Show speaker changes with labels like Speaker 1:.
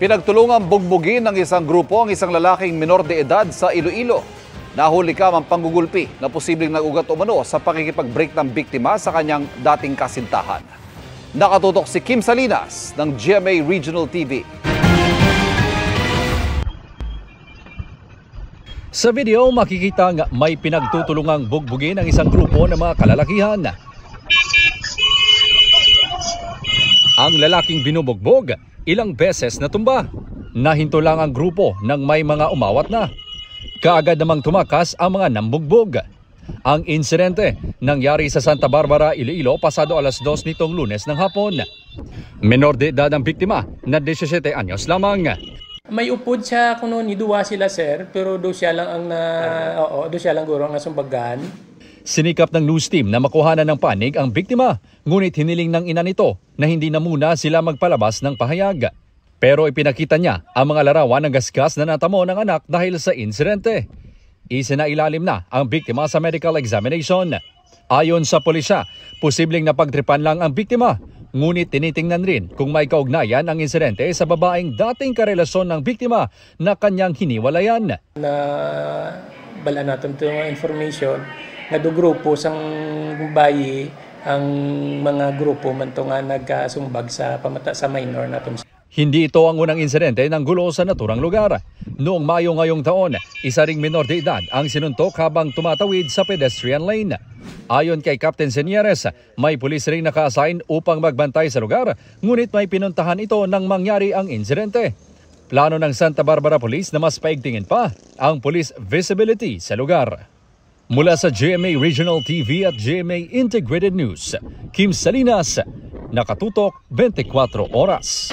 Speaker 1: Pinagtulungang bugbugin ng isang grupo ang isang lalaking minor de edad sa Iloilo. Nahuli ka ang panggugulpi na posibleng nag-ugat umano sa pakikipag-break ng biktima sa kanyang dating kasintahan. Nakatutok si Kim Salinas ng GMA Regional TV.
Speaker 2: Sa video, makikita nga may pinagtutulungang bugbugin ang isang grupo ng mga kalalakihan. Ang lalaking binubugbog, ilang beses natumba. Nahinto lang ang grupo nang may mga umawat na. Kaagad namang tumakas ang mga nambugbog. Ang insidente nangyari sa Santa Barbara, Iloilo pasado alas 2 nitong Lunes ng hapon. Menor de edad ang biktima na 17 anyos lamang.
Speaker 3: May upod siya kuno ni duwa sila sir, pero do siya lang ang do siya lang guro ang nasumbagan.
Speaker 2: Sinikap ng news team na makuhanan ng panig ang biktima, ngunit hiniling ng ina nito na hindi na muna sila magpalabas ng pahayag. Pero ipinakita niya ang mga larawan ng gasgas na natamo ng anak dahil sa insidente. Isinailalim na ang biktima sa medical examination. Ayon sa pulisya, posibleng napagtripan lang ang biktima, ngunit tinitingnan rin kung may kaugnayan ang insidente sa babaeng dating karelasyon ng biktima na kanyang hiniwalayan.
Speaker 3: Na bala natin ito mga information nga do grupo sang bayi ang mga grupo man to nga nagkasumbag sa pamata sa minor naton.
Speaker 2: Hindi ito ang unang insidente ng gulo sa naturang lugar. Noong Mayo ngayong taon, isa ring minor de edad ang sinuntok habang tumatawid sa pedestrian lane. Ayon kay Captain Senieres, may pulis ring naka-assign upang magbantay sa lugar, ngunit may pinuntahan ito nang mangyari ang insidente. Plano ng Santa Barbara Police na mas paigtingin pa ang police visibility sa lugar. Mula sa GMA Regional TV at GMA Integrated News, Kim Salinas, nakatutok 24 oras.